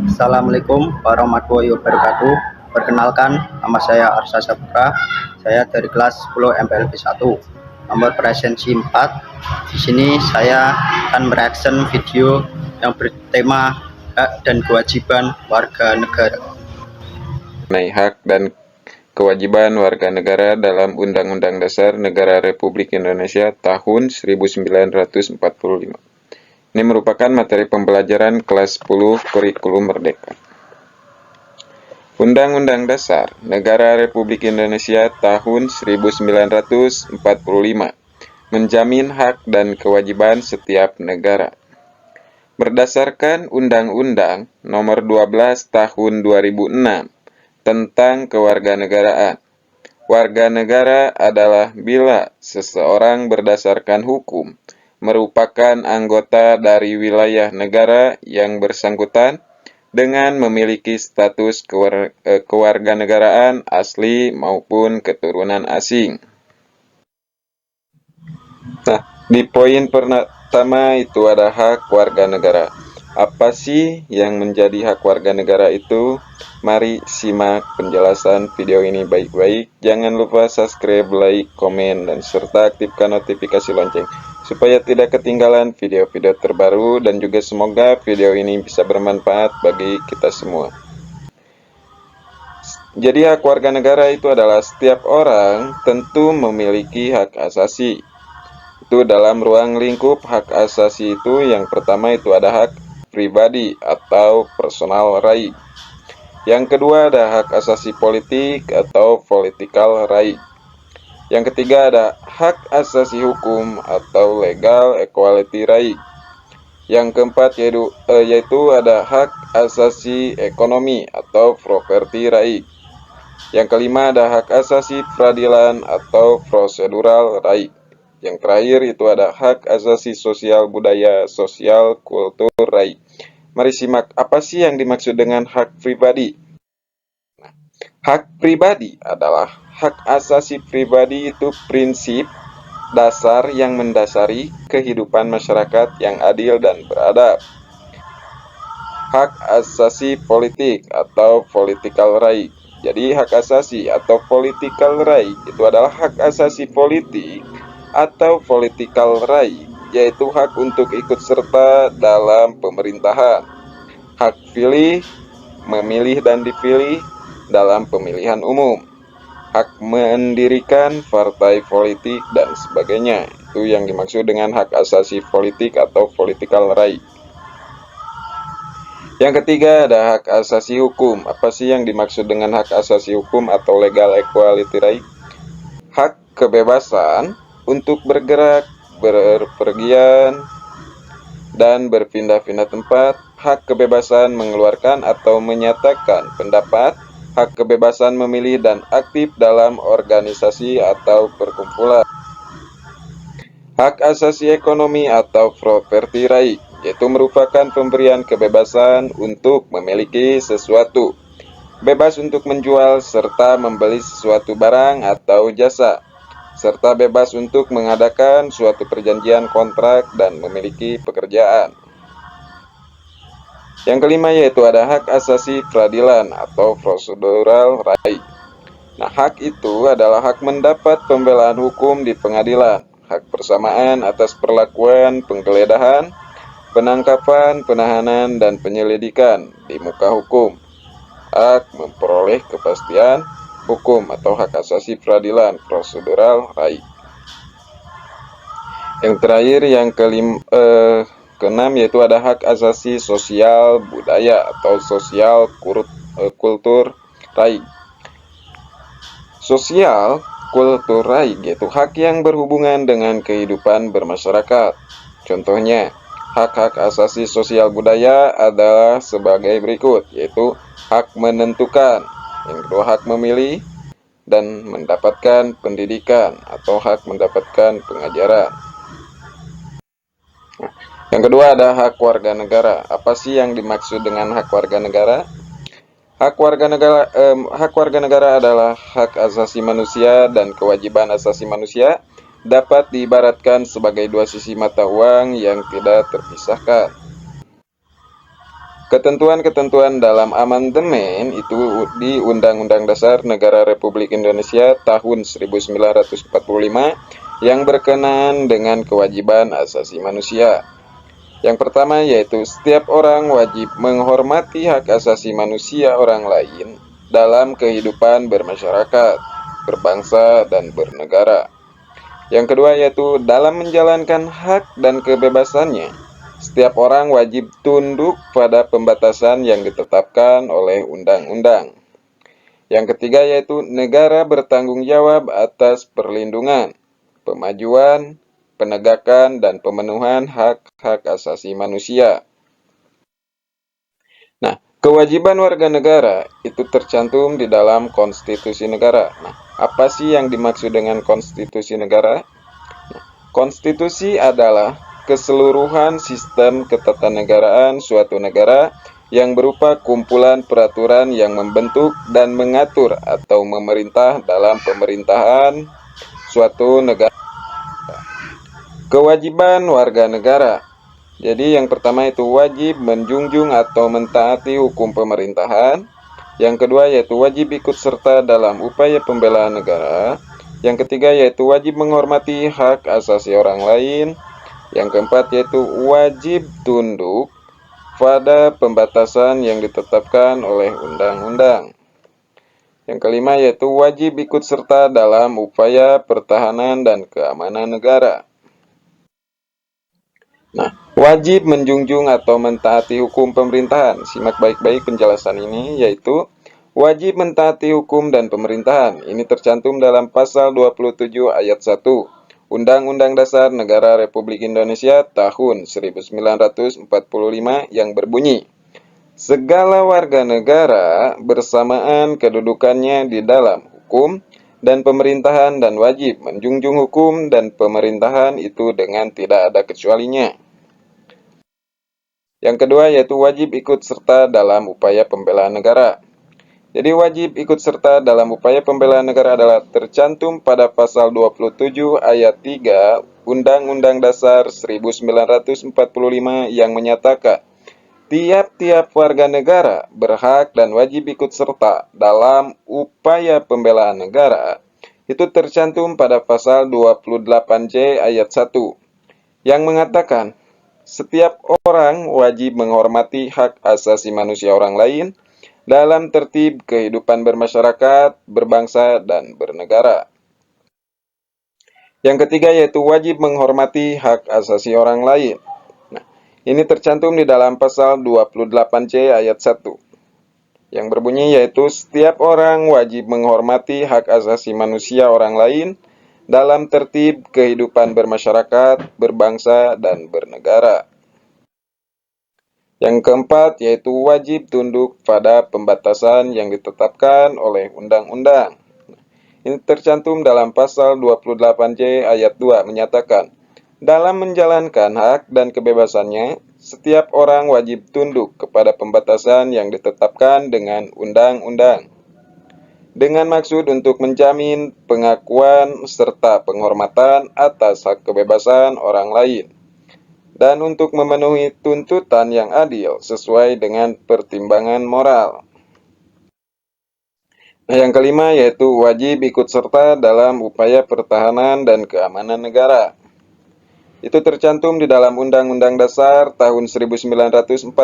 Assalamualaikum warahmatullahi wabarakatuh. Perkenalkan, nama saya Arsa Saputra. Saya dari kelas 10 MPLB 1, nomor presensi 4. Di sini saya akan mereaction video yang bertema hak dan kewajiban warga negara. Mengenai hak dan kewajiban warga negara dalam Undang-Undang Dasar Negara Republik Indonesia tahun 1945. Ini merupakan materi pembelajaran kelas 10 Kurikulum Merdeka. Undang-Undang Dasar Negara Republik Indonesia tahun 1945 menjamin hak dan kewajiban setiap negara. Berdasarkan Undang-Undang Nomor 12 Tahun 2006 tentang kewarganegaraan, warga negara adalah bila seseorang berdasarkan hukum merupakan anggota dari wilayah negara yang bersangkutan dengan memiliki status kewarganegaraan asli maupun keturunan asing. Nah, di poin pertama itu ada hak warga negara. Apa sih yang menjadi hak warga negara itu? Mari simak penjelasan video ini baik-baik. Jangan lupa subscribe, like, komen, dan serta aktifkan notifikasi lonceng supaya tidak ketinggalan video-video terbaru, dan juga semoga video ini bisa bermanfaat bagi kita semua. Jadi hak warga negara itu adalah setiap orang tentu memiliki hak asasi. Itu dalam ruang lingkup hak asasi itu yang pertama itu ada hak pribadi atau personal right. Yang kedua ada hak asasi politik atau political right. Yang ketiga ada hak asasi hukum atau legal equality right. Yang keempat yaitu ada hak asasi ekonomi atau property right. Yang kelima ada hak asasi peradilan atau procedural right. Yang terakhir itu ada hak asasi sosial budaya, sosial kultur right. Mari simak apa sih yang dimaksud dengan hak pribadi. Hak pribadi adalah hak asasi pribadi, itu prinsip dasar yang mendasari kehidupan masyarakat yang adil dan beradab. Hak asasi politik atau political right. Jadi hak asasi atau political right itu adalah hak asasi politik atau political right, yaitu hak untuk ikut serta dalam pemerintahan, hak pilih, memilih dan dipilih dalam pemilihan umum, hak mendirikan partai politik, dan sebagainya. Itu yang dimaksud dengan hak asasi politik atau political right. Yang ketiga ada hak asasi hukum. Apa sih yang dimaksud dengan hak asasi hukum atau legal equality right? Hak kebebasan untuk bergerak, berpergian, dan berpindah-pindah tempat, hak kebebasan mengeluarkan atau menyatakan pendapat, hak kebebasan memilih dan aktif dalam organisasi atau perkumpulan. Hak asasi ekonomi atau property right, yaitu merupakan pemberian kebebasan untuk memiliki sesuatu, bebas untuk menjual serta membeli sesuatu barang atau jasa, serta bebas untuk mengadakan suatu perjanjian kontrak dan memiliki pekerjaan. Yang kelima yaitu ada hak asasi peradilan atau procedural right. Nah, hak itu adalah hak mendapat pembelaan hukum di pengadilan, hak persamaan atas perlakuan penggeledahan, penangkapan, penahanan, dan penyelidikan di muka hukum, hak memperoleh kepastian hukum atau hak asasi peradilan procedural right. Yang terakhir yang keenam yaitu ada hak asasi sosial budaya atau sosial kultur right. Sosial kultur right yaitu hak yang berhubungan dengan kehidupan bermasyarakat. Contohnya, hak-hak asasi sosial budaya adalah sebagai berikut, yaitu hak menentukan, yang kedua hak memilih dan mendapatkan pendidikan atau hak mendapatkan pengajaran. Yang kedua ada hak warga negara. Apa sih yang dimaksud dengan hak warga negara? Hak warga negara adalah hak asasi manusia dan kewajiban asasi manusia, dapat diibaratkan sebagai dua sisi mata uang yang tidak terpisahkan. Ketentuan-ketentuan dalam amandemen itu di Undang-Undang Dasar Negara Republik Indonesia tahun 1945 yang berkenaan dengan kewajiban asasi manusia. Yang pertama yaitu setiap orang wajib menghormati hak asasi manusia orang lain dalam kehidupan bermasyarakat, berbangsa, dan bernegara. Yang kedua yaitu dalam menjalankan hak dan kebebasannya, setiap orang wajib tunduk pada pembatasan yang ditetapkan oleh undang-undang. Yang ketiga yaitu negara bertanggung jawab atas perlindungan, pemajuan, penegakan, dan pemenuhan hak-hak asasi manusia. Nah, kewajiban warga negara itu tercantum di dalam konstitusi negara. Nah, apa sih yang dimaksud dengan konstitusi negara? Nah, konstitusi adalah keseluruhan sistem ketatanegaraan suatu negara yang berupa kumpulan peraturan yang membentuk dan mengatur atau memerintah dalam pemerintahan suatu negara. Kewajiban warga negara. Jadi yang pertama itu wajib menjunjung atau mentaati hukum pemerintahan. Yang kedua yaitu wajib ikut serta dalam upaya pembelaan negara. Yang ketiga yaitu wajib menghormati hak asasi orang lain. Yang keempat yaitu wajib tunduk pada pembatasan yang ditetapkan oleh undang-undang. Yang kelima yaitu wajib ikut serta dalam upaya pertahanan dan keamanan negara. Nah, wajib menjunjung atau mentaati hukum pemerintahan. Simak baik-baik penjelasan ini, yaitu wajib mentaati hukum dan pemerintahan. Ini tercantum dalam pasal 27 ayat 1 Undang-Undang Dasar Negara Republik Indonesia tahun 1945 yang berbunyi, segala warga negara bersamaan kedudukannya di dalam hukum dan pemerintahan dan wajib menjunjung hukum dan pemerintahan itu dengan tidak ada kecualinya. Yang kedua yaitu wajib ikut serta dalam upaya pembelaan negara. Jadi wajib ikut serta dalam upaya pembelaan negara adalah tercantum pada pasal 27 ayat 3 Undang-Undang Dasar 1945 yang menyatakan tiap-tiap warga negara berhak dan wajib ikut serta dalam upaya pembelaan negara. Itu tercantum pada pasal 28C ayat 1 yang mengatakan setiap orang wajib menghormati hak asasi manusia orang lain dalam tertib kehidupan bermasyarakat, berbangsa, dan bernegara. Yang ketiga yaitu wajib menghormati hak asasi orang lain. Ini tercantum di dalam pasal 28C ayat 1 yang berbunyi yaitu setiap orang wajib menghormati hak asasi manusia orang lain dalam tertib kehidupan bermasyarakat, berbangsa, dan bernegara. Yang keempat yaitu wajib tunduk pada pembatasan yang ditetapkan oleh undang-undang. Ini tercantum dalam pasal 28C ayat 2 menyatakan dalam menjalankan hak dan kebebasannya, setiap orang wajib tunduk kepada pembatasan yang ditetapkan dengan undang-undang. Dengan maksud untuk menjamin pengakuan serta penghormatan atas hak kebebasan orang lain. Dan untuk memenuhi tuntutan yang adil sesuai dengan pertimbangan moral. Nah, yang kelima yaitu wajib ikut serta dalam upaya pertahanan dan keamanan negara. Itu tercantum di dalam Undang-Undang Dasar tahun 1945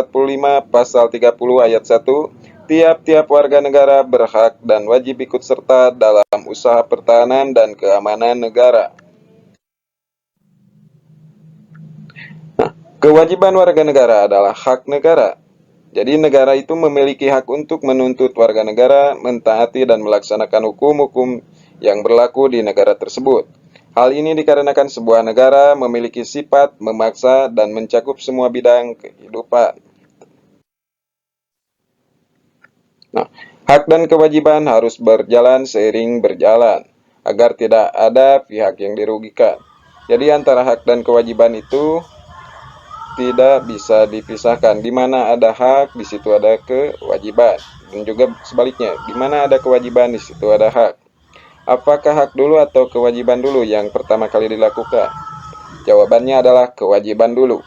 pasal 30 ayat 1, tiap-tiap warga negara berhak dan wajib ikut serta dalam usaha pertahanan dan keamanan negara. Nah, kewajiban warga negara adalah hak negara. Jadi negara itu memiliki hak untuk menuntut warga negara mentaati dan melaksanakan hukum-hukum yang berlaku di negara tersebut. Hal ini dikarenakan sebuah negara memiliki sifat memaksa dan mencakup semua bidang kehidupan. Nah, hak dan kewajiban harus berjalan seiring berjalan, agar tidak ada pihak yang dirugikan. Jadi antara hak dan kewajiban itu tidak bisa dipisahkan. Di mana ada hak, di situ ada kewajiban. Dan juga sebaliknya, di mana ada kewajiban, di situ ada hak. Apakah hak dulu atau kewajiban dulu yang pertama kali dilakukan? Jawabannya adalah kewajiban dulu.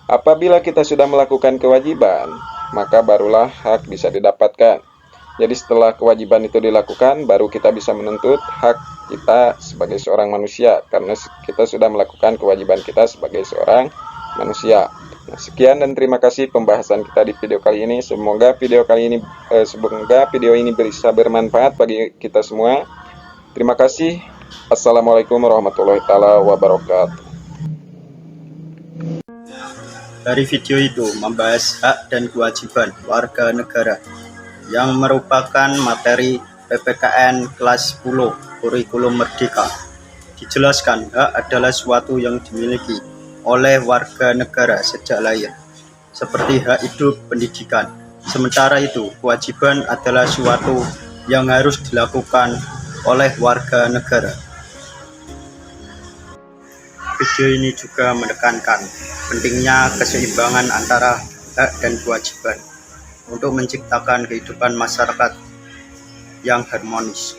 Apabila kita sudah melakukan kewajiban, maka barulah hak bisa didapatkan. Jadi setelah kewajiban itu dilakukan, baru kita bisa menuntut hak kita sebagai seorang manusia, karena kita sudah melakukan kewajiban kita sebagai seorang manusia. Nah, sekian dan terima kasih pembahasan kita di video kali ini. Semoga video ini bisa bermanfaat bagi kita semua. Terima kasih. Assalamualaikum warahmatullahi wabarakatuh. Dari video itu membahas hak dan kewajiban warga negara yang merupakan materi PPKN kelas 10 kurikulum merdeka. Dijelaskan hak adalah suatu yang dimiliki oleh warga negara sejak lahir, seperti hak hidup, pendidikan. Sementara itu, kewajiban adalah suatu yang harus dilakukan oleh warga negara. Video ini juga menekankan pentingnya keseimbangan antara hak dan kewajiban untuk menciptakan kehidupan masyarakat yang harmonis.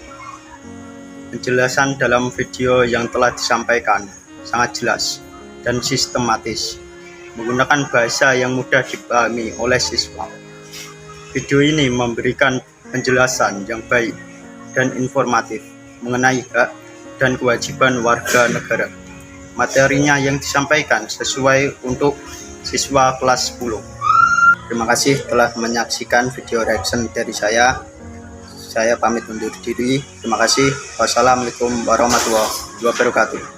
Penjelasan dalam video yang telah disampaikan sangat jelas dan sistematis, menggunakan bahasa yang mudah dipahami oleh siswa. Video ini memberikan penjelasan yang baik dan informatif mengenai hak dan kewajiban warga negara. Materinya yang disampaikan sesuai untuk siswa kelas 10. Terima kasih telah menyaksikan video reaction dari saya. Saya pamit undur diri. Terima kasih. Wassalamualaikum warahmatullahi wabarakatuh.